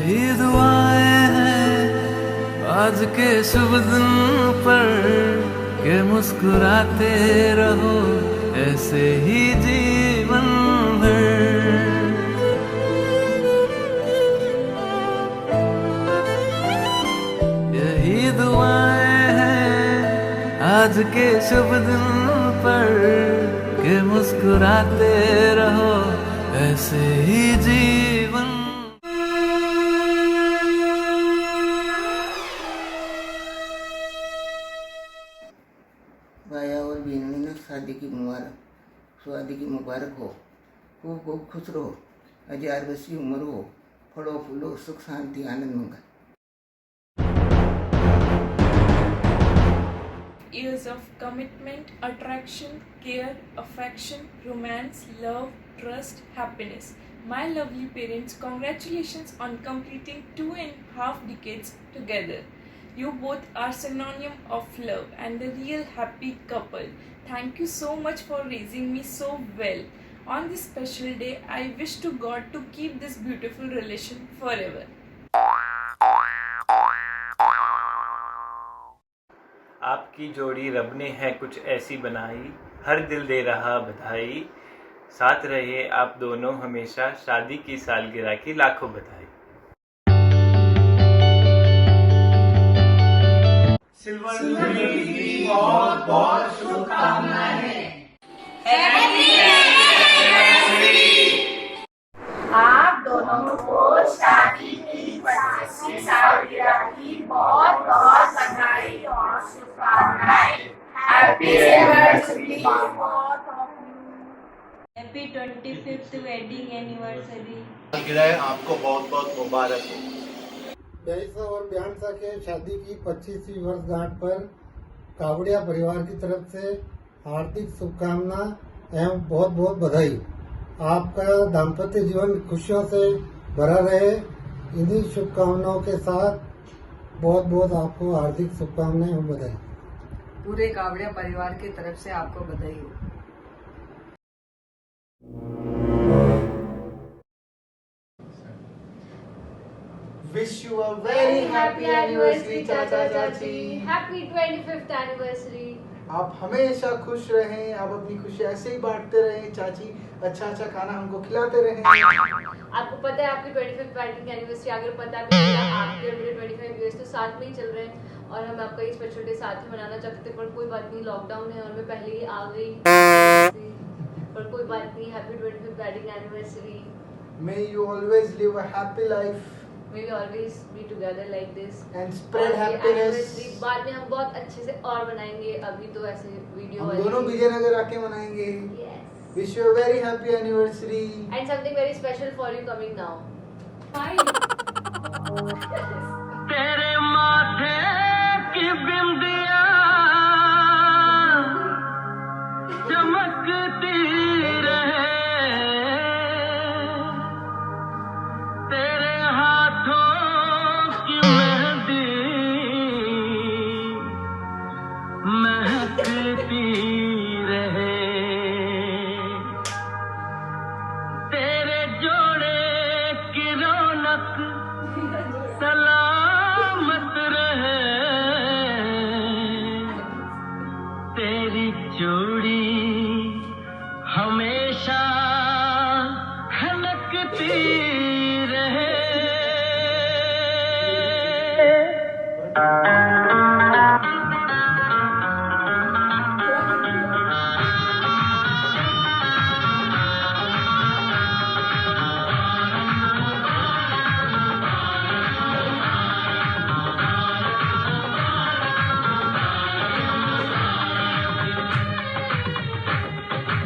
यही दुआएं हैं आज के शुभ दिन पर के मुस्कुराते रहो ऐसे ही जीवन भर। यही दुआएं हैं आज के शुभ दिन पर के मुस्कुराते रहो ऐसे ही जीवन। भाइयों और बहनों ने शादी की मुबारक हो। खूब खूब खुश रहो, 1000 वर्ष की उम्र हो, फलो फूलो सुख शांति आनंद मंगल। Years of commitment, attraction, care, affection, romance, love, trust, happiness. My lovely parents, congratulations on completing 2.5 decades together. You both are synonym of love and the real happy couple. Thank you so much for raising me so well. On this special day, I wish to God to keep this beautiful relation forever. आपकी जोड़ी रब ने है कुछ ऐसी बनाई, हर दिल दे रहा बधाई। साथ रहे आप दोनों हमेशा, शादी की सालगिरह की लाखों बधाई। सिल्वर जुबली की बहुत बहुत शुभकामनाएं। आप दोनों को शादी की 25वीं सालगिरह की बहुत बहुत बधाई और शुभकामनाएं। Happy anniversary. Happy 25th wedding anniversary. सालगिरह आपको बहुत बहुत मुबारक हो। जयसा और ब्यांसा के शादी की 25वीं वर्षगांठ पर कावड़िया परिवार की तरफ से हार्दिक शुभकामना एवं बहुत बहुत बधाई। आपका दाम्पत्य जीवन खुशियों से भरा रहे, इन्हीं शुभकामनाओं के साथ बहुत बहुत आपको हार्दिक शुभकामनाएं एवं बधाई। पूरे कावड़िया परिवार की तरफ से आपको बधाई हो। Wish you a very happy anniversary चाचा चाची। Happy 25th anniversary. आप हमेशा खुश रहें, आप अपनी खुशी ऐसे ही बांटते रहें चाची। अच्छा अच्छा खाना हमको खिलाते रहें। आपको पता है आपकी 25th वेडिंग एनिवर्सरी अगर पता भी आपके और मेरे 25 इयर्स तो साथ में ही चल रहे हैं और हम आपका ये स्पेशल डे साथ में मनाना चाहते थे, पर कोई बात नहीं, लॉकडाउन है और मैं पहले ही आ गई, पर कोई बात नहीं। Happy 25th wedding anniversary. May you always live a happy life. We will always be together like this and spread happiness. बाद में हम बहुत अच्छे से और बनाएंगे, अभी तो ऐसे वीडियो हम दोनों विजयनगर आके मनाएंगे। Yes. Wish you a very happy anniversary. And something very special for you coming now. तेरे माथे की बिंदिया चमकती रहे, तेरे हाथों की मेहंदी महकती रहे, तेरे जोड़े की रौनक सलामत रहे, तेरी जोड़ी हमेशा खनकती रहे।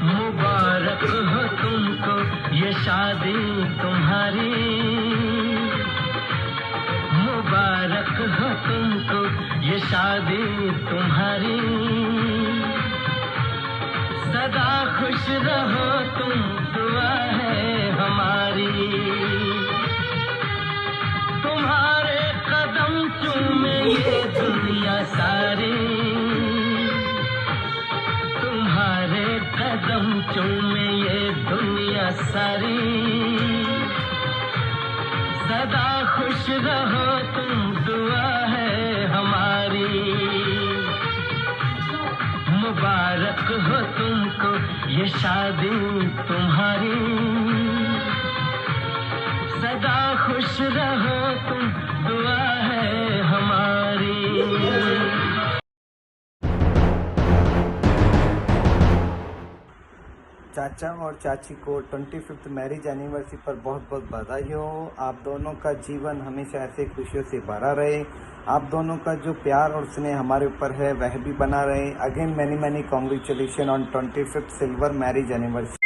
मुबारक हो तुमको ये शादी तुम्हारी, मुबारक हो तुमको ये शादी तुम्हारी। सदा खुश रहो तुम, दुआ है हमारी। तुम्हारे कदम चूमे ये दुनिया सारी, तुम्हारे कदम चूमे ये दुनिया सारी। सदा खुश रहो तुम, दुआ है हमारी। मुबारक हो तुमको ये शादी तुम्हारी, सदा खुश रहो तुम, दुआ है हमारी। चाचा और चाची को 25th मैरिज एनिवर्सरी पर बहुत बहुत बधाई हो। आप दोनों का जीवन हमेशा ऐसे खुशियों से भरा रहे। आप दोनों का जो प्यार और स्नेह हमारे ऊपर है वह भी बना रहे। Again many many congratulation on 25th silver marriage anniversary.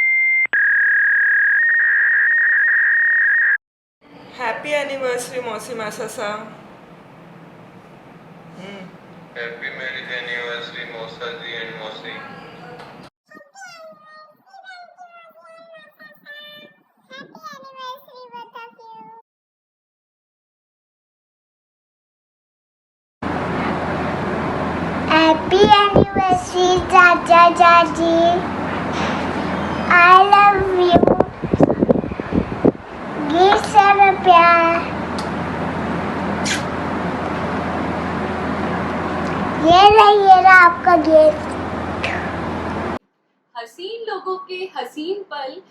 Happy anniversary मौसी मासा साहब। हैप्पी मैरिज एनिवर्सरी मौसा जी एंड मौसी। हैप्पी एनिवर्सरी चाचा चाची, आई लव यू। गिफ्ट सारा प्यार, ये रहा आपका गिफ्ट। हसीन लोगों के हसीन पल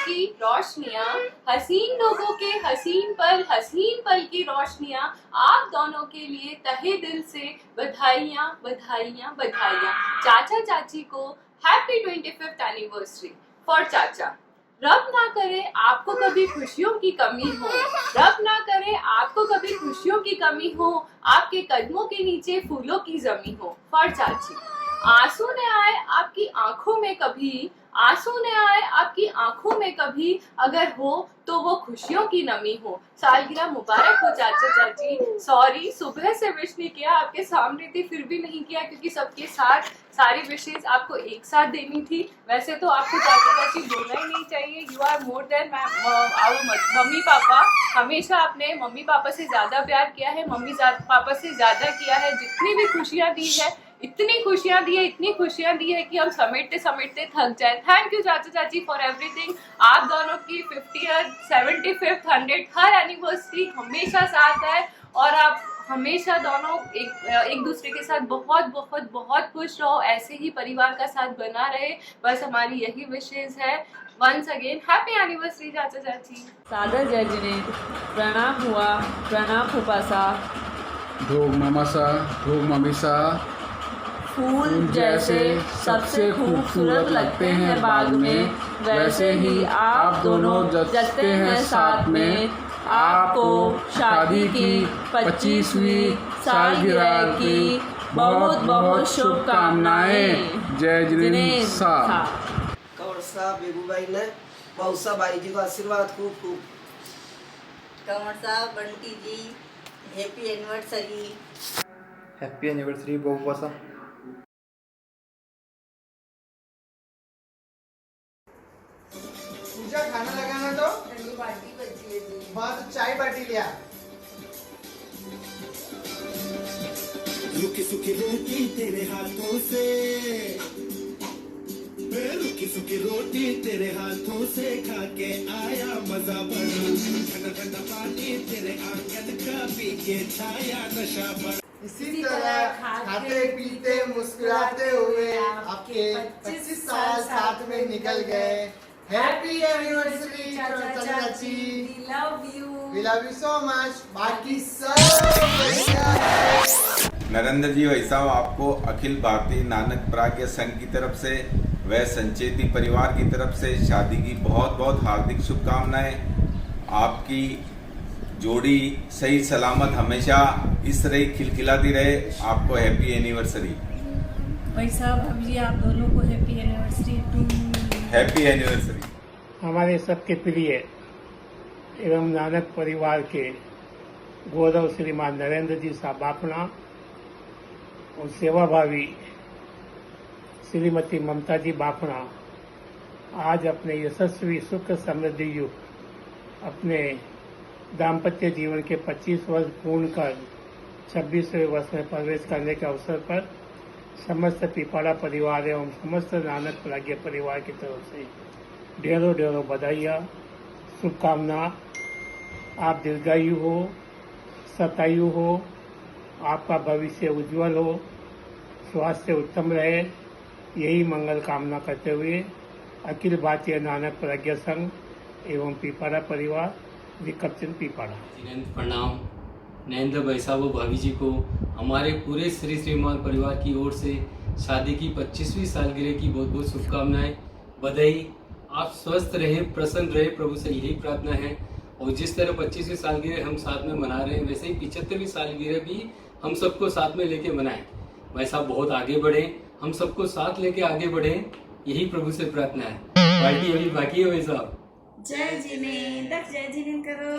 की रोशनियाँ, हसीन लोगों के हसीन पल की रोशनियाँ, आप दोनों के लिए तहे दिल से बधाइयाँ बधाइयाँ बधाइयाँ। चाचा चाची को हैप्पी 25th एनिवर्सरी फॉर चाचा। रब ना करे आपको कभी खुशियों की कमी हो, रब ना करे आपको कभी खुशियों की कमी हो, आपके कदमों के नीचे फूलों की जमी हो। फॉर चाची। आंसू न आए आपकी आंखों में कभी, आंसू न आए आपकी आंखों में कभी, अगर हो तो वो खुशियों की नमी हो। सालगिरह मुबारक हो चाचा चाची। सॉरी सुबह से विश नहीं किया, आपके सामने थी फिर भी नहीं किया, क्योंकि सबके साथ सारी विशेष आपको एक साथ देनी थी। वैसे तो आपको चाचा चाची बोलना ही नहीं चाहिए, you are more than mummy papa. हमेशा आपने मम्मी पापा से ज्यादा प्यार किया है, मम्मी पापा से ज्यादा किया है। जितनी भी खुशियाँ दी है, इतनी खुशियाँ दी है कि हम समेटते समेटते थक जाए। थैंक यू चाचा चाची फॉर एवरीथिंग। आप दोनों की 50th 75th 100th हर एनिवर्सरी हमेशा साथ है, और आप हमेशा दोनों एक दूसरे के साथ बहुत बहुत बहुत खुश रहो। ऐसे ही परिवार का साथ बना रहे, बस हमारी यही विशेष है। वंस अगेन हैप्पी एनिवर्सरी चाचा चाची। सादर जय जिने प्रणाम हुआ, प्रणाम फूफा सा, भोग मामा सा, भोग मम्मी सा। फूल जैसे सबसे खूबसूरत लगते हैं बाग में, वैसे ही आप दोनों जचते हैं साथ में। आपको शादी की 25वीं सालगिरह की बहुत बहुत शुभकामनाएं। जय जिनेन्द्र सा। कंवर साहब बेबू भाई ने मौसा भाई जी को आशीर्वाद खूब खूब। कंवर साहब बंटी जी हैप्पी एनिवर्सरी। हैप्पी एनिवर्सरी बहुआ सा। पूजा खाना लगाना तो बाटी बची है जी। बाद चाय बाटी लिया। रुकी सुखी रोटी तेरे हाथों से, रुकी सुखी रोटी तेरे हाथों से खा के आया मजा बड़ा। ठंडा ठंडा पानी तेरे आंगन का पी के छाया नशा बड़ा। इसी तरह खाते पीते मुस्कुराते हुए आपके 25 साल साथ में निकल गए। हैप्पी एनिवर्सरी चाचा चाची। We love you so much. बाकी सब बढ़िया है। नरेंद्र जी वैसा आपको अखिल भारतीय नानक प्राज्ञ संघ की तरफ से व संचेती परिवार की तरफ से शादी की बहुत बहुत हार्दिक शुभकामनाएं। आपकी जोड़ी सही सलामत हमेशा इस तरह खिलखिलाती रहे। आपको हैप्पी एनिवर्सरी। वैसा भाभी जी आप दोनों को happy anniversary too. Happy anniversary. हमारे सबके प्रिय एवं नानक परिवार के गौरव श्रीमान नरेंद्र जी साहब बापना और सेवाभावी श्रीमती ममता जी बापना आज अपने यशस्वी सुख समृद्धि युक्त अपने दाम्पत्य जीवन के 25 वर्ष पूर्ण कर 26वें वर्ष में प्रवेश करने के अवसर पर समस्त पिपाड़ा परिवार एवं समस्त नानक प्राज्ञ परिवार की तरफ से ढेरों ढेरों बधाइयाँ, शुभकामना आप दीर्घायु हो, शतायु हो, आपका भविष्य उज्जवल हो, स्वास्थ्य उत्तम रहे, यही मंगल कामना करते हुए अखिल भारतीय नानक प्रज्ञा संघ एवं पीपाड़ा परिवार विकपचंद पीपाड़ा। प्रणाम। नरेंद्र भाई साहब और भाभी जी को हमारे पूरे श्री श्रीमान परिवार की ओर से शादी की 25वीं सालगिरह की बहुत बहुत शुभकामनाएं, बधाई। आप स्वस्थ रहें, प्रसन्न रहे, प्रभु से यही प्रार्थना है। और जिस तरह 25वीं सालगिरह हम साथ में मना रहे हैं, वैसे ही 75वीं सालगिरह भी हम सबको साथ में लेके मनाएं। भाई साहब बहुत आगे बढ़े, हम सबको साथ लेके आगे बढ़े, यही प्रभु से प्रार्थना है। पार्टी अभी बाकी है भाई साहब। जय जिनेंद्र, जय जिनेंद्र करो।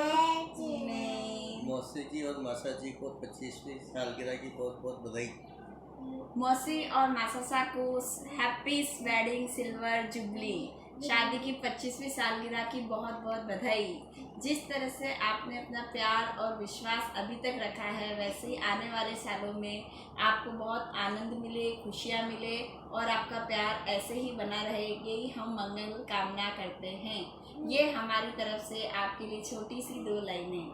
मौसी जी और मासा जी को 25वीं सालगिरह की बहुत बहुत बधाई। मौसी और मासा को हैप्पी वेडिंग सिल्वर जुबली, शादी की 25वीं सालगिरह की बहुत बहुत बधाई। जिस तरह से आपने अपना प्यार और विश्वास अभी तक रखा है, वैसे ही आने वाले सालों में आपको बहुत आनंद मिले, खुशियाँ मिले और आपका प्यार ऐसे ही बना रहे, यही हम मंगल कामना करते हैं। ये हमारी तरफ से आपके लिए छोटी सी 2 लाइनें।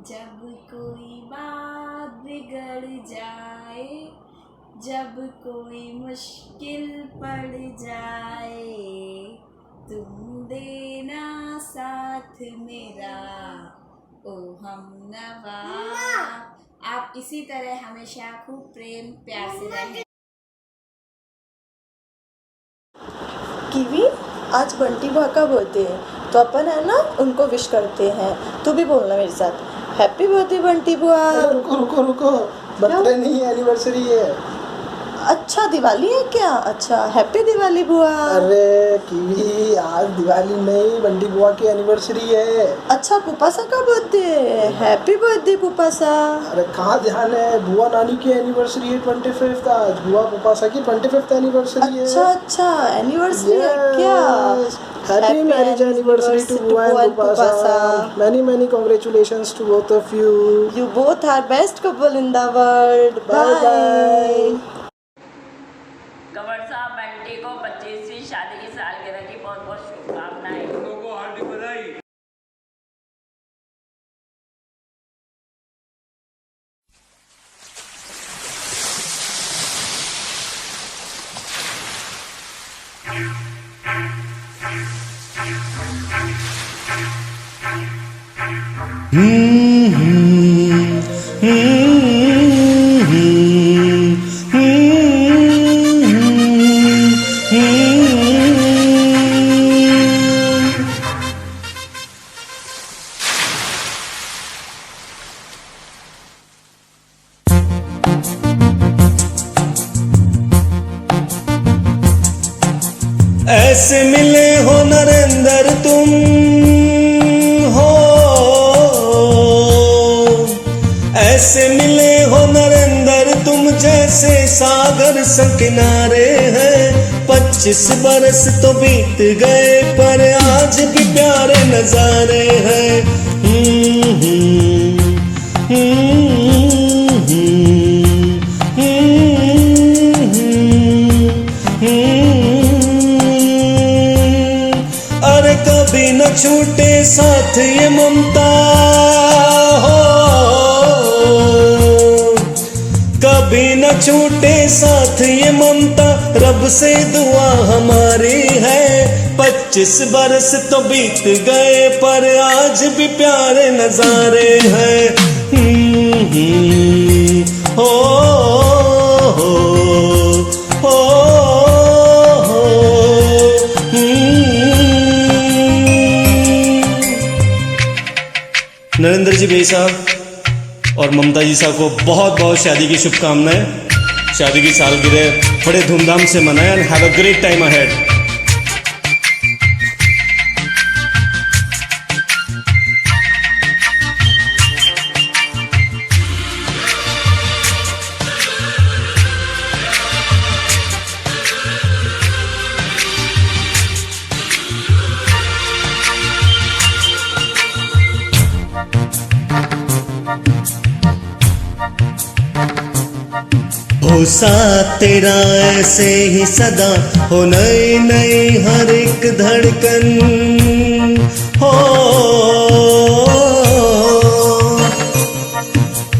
जब कोई बात बिगड़ जाए, जब कोई मुश्किल पड़ जाए, तुम देना साथ मेरा ओ हमनवा। आप इसी तरह हमेशा खूब प्रेम प्यार से रहें। कीवी, आज बंटी बुआ का बर्थडे है, तो अपन है ना उनको विश करते हैं। तू भी बोलना मेरे साथ, हैप्पी बर्थडे बंटी बुआ। रुको रुको रुको, बर्थडे नहीं एनिवर्सरी है। अच्छा दिवाली है क्या? अच्छा हैप्पी दिवाली बुआ। अरे कीवी, आज दिवाली नहीं, बंटी बुआ की एनिवर्सरी है। अच्छा पुपासा का बर्थडे, हैप्पी बर्थडे पुपासा। अरे कहाँ ध्यान है, बुआ नानी की एनिवर्सरी है 25th आज, बुआ पुपासा की 25th एनिवर्सरी है। अच्छा एनिवर्सरी है क्या? Happy marriage anniversary to Bua and Pupasa. Many congratulations to both of you. You both are best couple in the world. Bye. Kanwar साहब बंटी को 25वीं शादी की सालगिरह की बहुत बहुत शुभकामनाएं। लोगों को हार्दिक बधाई। ऐसे मिले हो नरेंद्र तुम हो, ऐसे मिले हो नरेंद्र तुम, जैसे सागर सा किनारे हैं। 25 बरस तो बीत गए पर आज भी प्यारे नजारे हैं। अरे कभी न छूटे साथ ये ममता हो, कभी न छूटे साथ ये ममता, रब से दुआ हमारी है। 25 बरस तो बीत गए पर आज भी प्यारे नजारे हैं। हो नरेंद्र जी भाई साहब और ममता जी साहब को बहुत बहुत शादी की शुभकामनाएं। शादी की सालगिरह बड़े धूमधाम से मनाएं and have a great time ahead. हो साथ तेरा ऐसे ही सदा हो, नई नई हर एक धड़कन हो।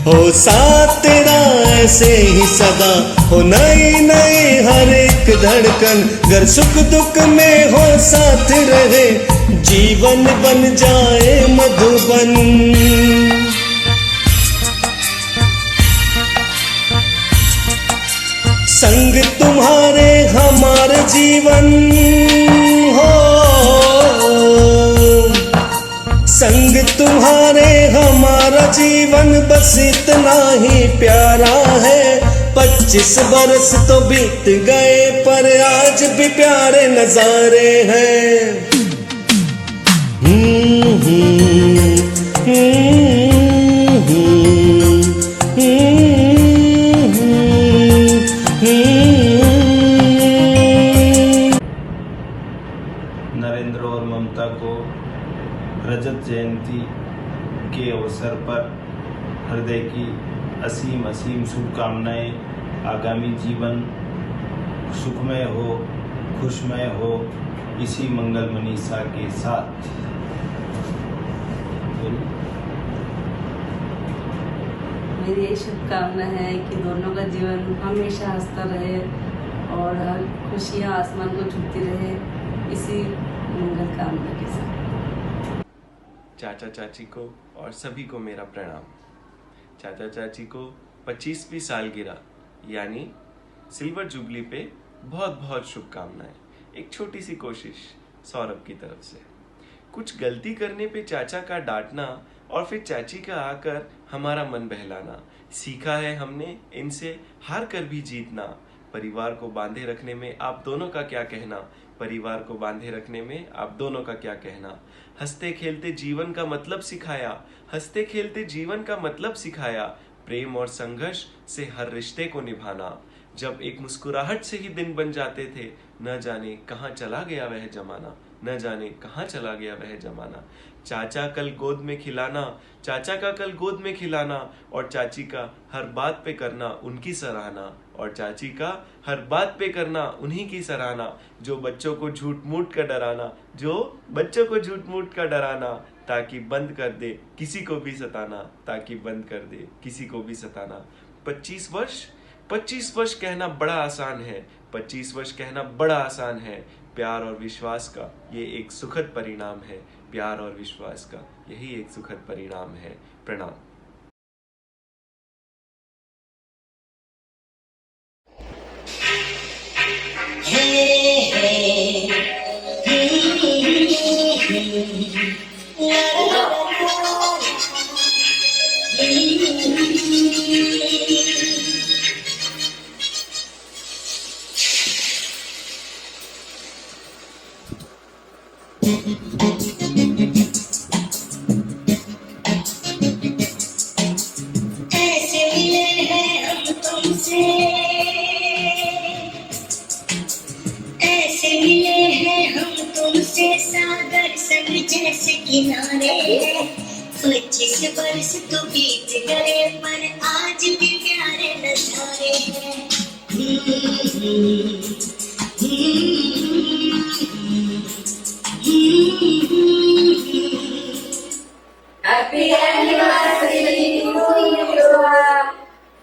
हो साथ तेरा ऐसे ही सदा हो, नई नई हर एक धड़कन, घर सुख दुख में हो साथ रहे, जीवन बन जाए मधुबन। संग तुम्हारे हमारे जीवन हो, संग तुम्हारे हमारा जीवन बस इतना ही प्यारा है। 25 बरस तो बीत गए पर आज भी प्यारे नजारे हैं। नरेंद्र और ममता को रजत जयंती के अवसर पर हृदय की असीम असीम शुभकामनाएं। आगामी जीवन सुखमय हो, खुशमय हो, इसी मंगल मनीषा के साथ। मेरी यही शुभकामना है कि दोनों का जीवन हमेशा हंसता रहे और हर खुशियाँ आसमान को छूती रहे, इसी मंगल कामना के साथ। चाचा चाची को और सभी को मेरा प्रणाम। चाचा चाची को 25वीं सालगिरह यानी सिल्वर जुबली पे बहुत बहुत शुभकामनाएं। एक छोटी सी कोशिश सौरभ की तरफ से। कुछ गलती करने पे चाचा का डांटना और फिर चाची का आकर हमारा मन बहलाना। सीखा है हमने इनसे हार कर भी जीतना। परिवार को बांधे रखने में आप दोनों का क्या कहना, परिवार को बांधे रखने में आप दोनों का क्या कहना। हंसते खेलते जीवन का मतलब सिखाया, हंसते खेलते जीवन का मतलब सिखाया। प्रेम और संघर्ष से हर रिश्ते को निभाना। जब एक मुस्कुराहट से ही दिन बन जाते थे, न जाने कहाँ चला गया वह जमाना, न जाने कहाँ चला गया वह जमाना। चाचा कल गोद में खिलाना, चाचा का कल गोद में खिलाना, और चाची का हर बात पे करना उनकी सराहना, और चाची का हर बात पे करना उन्हीं की सराहना। जो बच्चों को झूठ मूठ का डराना, जो बच्चों को झूठ मूठ का डराना, ताकि बंद कर दे किसी को भी सताना, ताकि बंद कर दे किसी को भी सताना। 25 वर्ष कहना बड़ा आसान है, 25 वर्ष कहना बड़ा आसान है। प्यार और विश्वास का ये एक सुखद परिणाम है, प्यार और विश्वास का यही एक सुखद परिणाम है। प्रणाम। ऐसे मिले हैं हम तुमसे, ऐसे मिले हैं हम तुमसे, सागर संग जैसे किनारे हैं। 25 बरस तो बीत गए पर आज भी प्यारे नजारे हैं। Happy anniversary to you.